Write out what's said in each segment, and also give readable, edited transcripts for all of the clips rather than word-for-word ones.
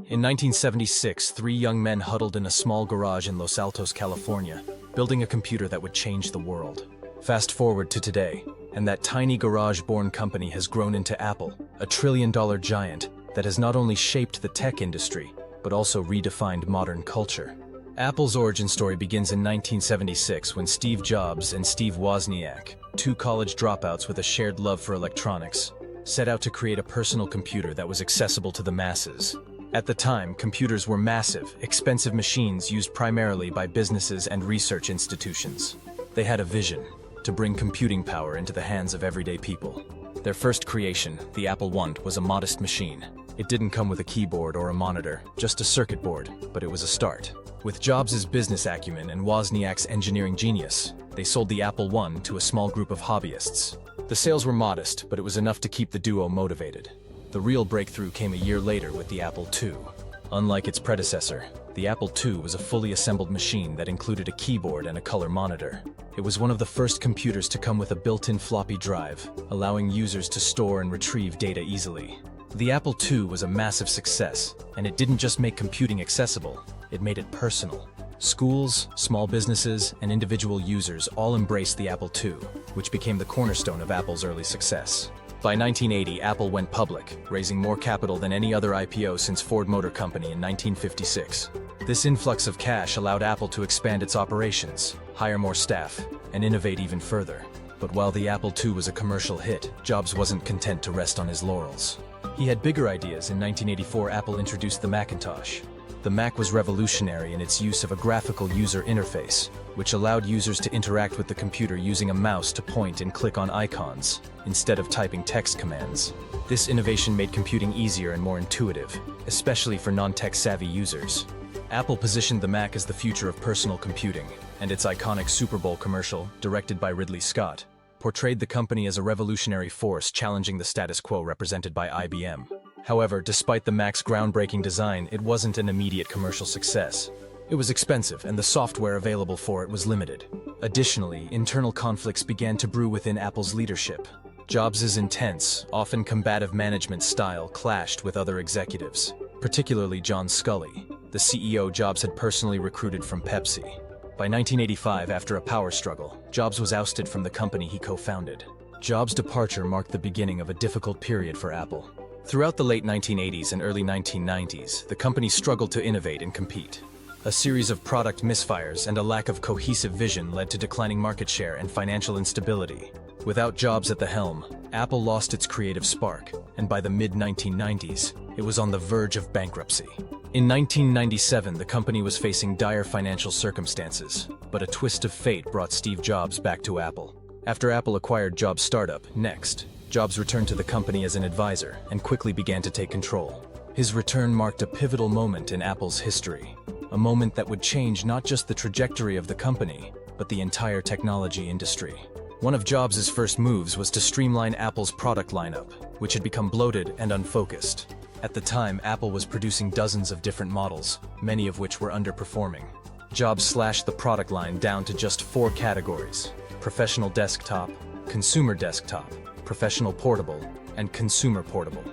In 1976, three young men huddled in a small garage in Los Altos, California, building a computer that would change the world. Fast forward to today, and that tiny garage-born company has grown into Apple, a trillion-dollar giant that has not only shaped the tech industry, but also redefined modern culture. Apple's origin story begins in 1976 when Steve Jobs and Steve Wozniak, two college dropouts with a shared love for electronics, set out to create a personal computer that was accessible to the masses. At the time, computers were massive, expensive machines used primarily by businesses and research institutions. They had a vision: to bring computing power into the hands of everyday people. Their first creation, the Apple I, was a modest machine. It didn't come with a keyboard or a monitor, just a circuit board, but it was a start. With Jobs' business acumen and Wozniak's engineering genius, they sold the Apple I to a small group of hobbyists. The sales were modest, but it was enough to keep the duo motivated. The real breakthrough came a year later with the Apple II. Unlike its predecessor, the Apple II was a fully assembled machine that included a keyboard and a color monitor. It was one of the first computers to come with a built-in floppy drive, allowing users to store and retrieve data easily. The Apple II was a massive success, and it didn't just make computing accessible, it made it personal. Schools, small businesses, and individual users all embraced the Apple II, which became the cornerstone of Apple's early success. By 1980, Apple went public, raising more capital than any other IPO since Ford Motor Company in 1956. This influx of cash allowed Apple to expand its operations, hire more staff, and innovate even further. But while the Apple II was a commercial hit, Jobs wasn't content to rest on his laurels. He had bigger ideas. In 1984, Apple introduced the Macintosh. The Mac was revolutionary in its use of a graphical user interface, which allowed users to interact with the computer using a mouse to point and click on icons, instead of typing text commands. This innovation made computing easier and more intuitive, especially for non-tech-savvy users. Apple positioned the Mac as the future of personal computing, and its iconic Super Bowl commercial, directed by Ridley Scott, portrayed the company as a revolutionary force challenging the status quo represented by IBM. However, despite the Mac's groundbreaking design, it wasn't an immediate commercial success. It was expensive, and the software available for it was limited. Additionally, internal conflicts began to brew within Apple's leadership. Jobs' intense, often combative management style clashed with other executives, particularly John Sculley, the CEO Jobs had personally recruited from Pepsi. By 1985, after a power struggle, Jobs was ousted from the company he co-founded. Jobs' departure marked the beginning of a difficult period for Apple. Throughout the late 1980s and early 1990s, the company struggled to innovate and compete. A series of product misfires and a lack of cohesive vision led to declining market share and financial instability. Without Jobs at the helm, Apple lost its creative spark, and by the mid-1990s, it was on the verge of bankruptcy. In 1997, the company was facing dire financial circumstances, but a twist of fate brought Steve Jobs back to Apple. After Apple acquired Jobs' startup, Next, Jobs returned to the company as an advisor and quickly began to take control. His return marked a pivotal moment in Apple's history, a moment that would change not just the trajectory of the company, but the entire technology industry. One of Jobs' first moves was to streamline Apple's product lineup, which had become bloated and unfocused. At the time, Apple was producing dozens of different models, many of which were underperforming. Jobs slashed the product line down to just 4 categories: professional desktop, consumer desktop, professional portable, and consumer portable.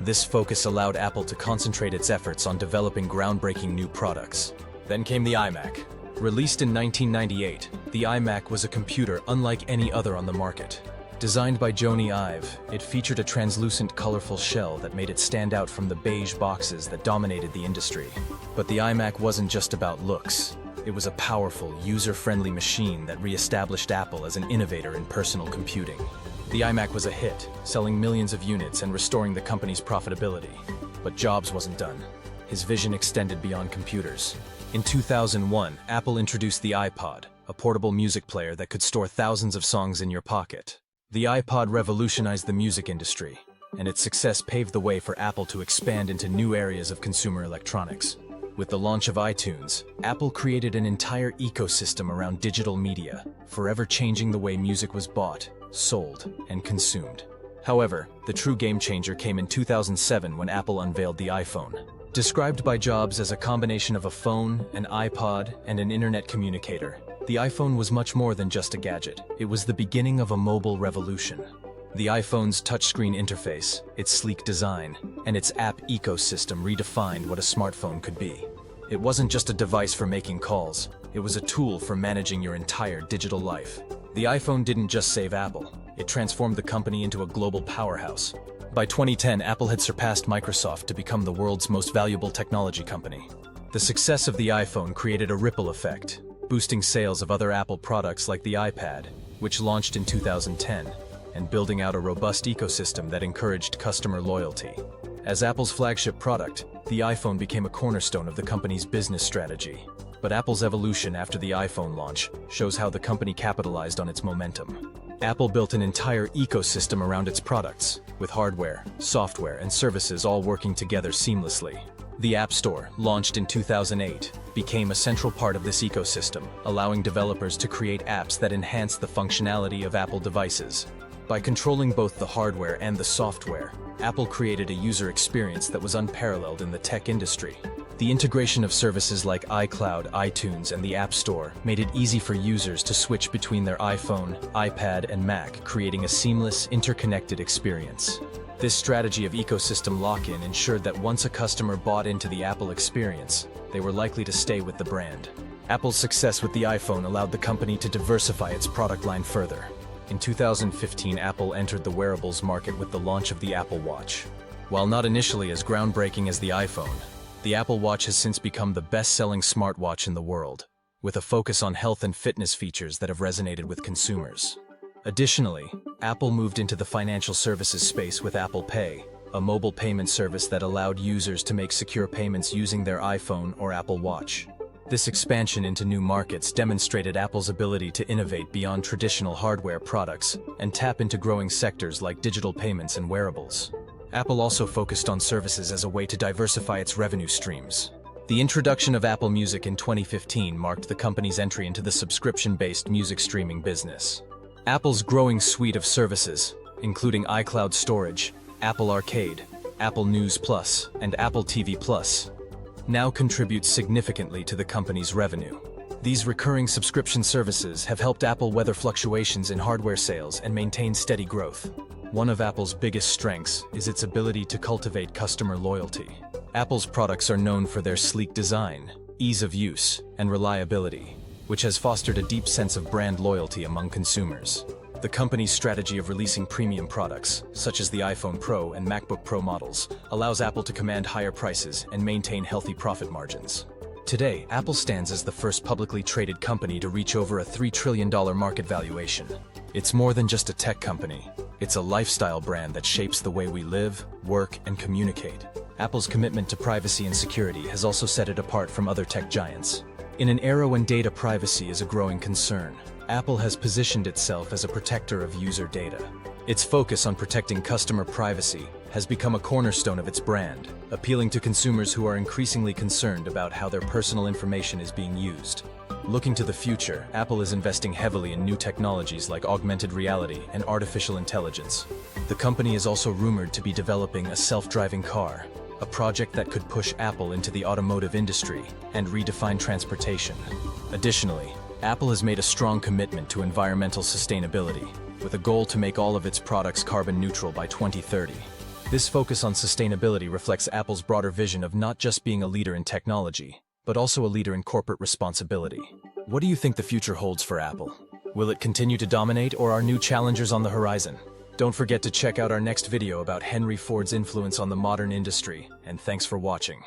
This focus allowed Apple to concentrate its efforts on developing groundbreaking new products. Then came the iMac. Released in 1998, the iMac was a computer unlike any other on the market. Designed by Jony Ive, it featured a translucent, colorful shell that made it stand out from the beige boxes that dominated the industry. But the iMac wasn't just about looks. It was a powerful, user-friendly machine that re-established Apple as an innovator in personal computing. The iMac was a hit, selling millions of units and restoring the company's profitability. But Jobs wasn't done. His vision extended beyond computers. In 2001, Apple introduced the iPod, a portable music player that could store thousands of songs in your pocket. The iPod revolutionized the music industry, and its success paved the way for Apple to expand into new areas of consumer electronics. With the launch of iTunes, Apple created an entire ecosystem around digital media, forever changing the way music was bought, sold, and consumed. However, the true game changer came in 2007 when Apple unveiled the iPhone. Described by Jobs as a combination of a phone, an iPod, and an internet communicator, the iPhone was much more than just a gadget. It was the beginning of a mobile revolution. The iPhone's touchscreen interface, its sleek design, and its app ecosystem redefined what a smartphone could be. It wasn't just a device for making calls, it was a tool for managing your entire digital life. The iPhone didn't just save Apple, it transformed the company into a global powerhouse. By 2010, Apple had surpassed Microsoft to become the world's most valuable technology company. The success of the iPhone created a ripple effect, boosting sales of other Apple products like the iPad, which launched in 2010, and building out a robust ecosystem that encouraged customer loyalty. As Apple's flagship product, the iPhone became a cornerstone of the company's business strategy. But Apple's evolution after the iPhone launch shows how the company capitalized on its momentum. Apple built an entire ecosystem around its products, with hardware, software, and services all working together seamlessly. The App Store, launched in 2008, became a central part of this ecosystem, allowing developers to create apps that enhance the functionality of Apple devices. By controlling both the hardware and the software, Apple created a user experience that was unparalleled in the tech industry. The integration of services like iCloud, iTunes, and the App Store made it easy for users to switch between their iPhone, iPad, and Mac, creating a seamless, interconnected experience. This strategy of ecosystem lock-in ensured that once a customer bought into the Apple experience, they were likely to stay with the brand. Apple's success with the iPhone allowed the company to diversify its product line further. In 2015, Apple entered the wearables market with the launch of the Apple Watch. While not initially as groundbreaking as the iPhone, the Apple Watch has since become the best-selling smartwatch in the world, with a focus on health and fitness features that have resonated with consumers. Additionally, Apple moved into the financial services space with Apple Pay, a mobile payment service that allowed users to make secure payments using their iPhone or Apple Watch. This expansion into new markets demonstrated Apple's ability to innovate beyond traditional hardware products and tap into growing sectors like digital payments and wearables. Apple also focused on services as a way to diversify its revenue streams. The introduction of Apple Music in 2015 marked the company's entry into the subscription-based music streaming business. Apple's growing suite of services, including iCloud storage, Apple Arcade, Apple News Plus, and Apple TV Plus, now contributes significantly to the company's revenue. These recurring subscription services have helped Apple weather fluctuations in hardware sales and maintain steady growth. One of Apple's biggest strengths is its ability to cultivate customer loyalty. Apple's products are known for their sleek design, ease of use, and reliability, which has fostered a deep sense of brand loyalty among consumers. The company's strategy of releasing premium products, such as the iPhone Pro and MacBook Pro models, allows Apple to command higher prices and maintain healthy profit margins. Today, Apple stands as the first publicly traded company to reach over a $3 trillion market valuation. It's more than just a tech company. It's a lifestyle brand that shapes the way we live, work, and communicate. Apple's commitment to privacy and security has also set it apart from other tech giants. In an era when data privacy is a growing concern, Apple has positioned itself as a protector of user data. Its focus on protecting customer privacy has become a cornerstone of its brand, appealing to consumers who are increasingly concerned about how their personal information is being used. Looking to the future, Apple is investing heavily in new technologies like augmented reality and artificial intelligence. The company is also rumored to be developing a self-driving car, a project that could push Apple into the automotive industry and redefine transportation. Additionally, Apple has made a strong commitment to environmental sustainability, with a goal to make all of its products carbon neutral by 2030. This focus on sustainability reflects Apple's broader vision of not just being a leader in technology, but also a leader in corporate responsibility. What do you think the future holds for Apple? Will it continue to dominate, or are new challengers on the horizon? Don't forget to check out our next video about Henry Ford's influence on the modern industry, and thanks for watching.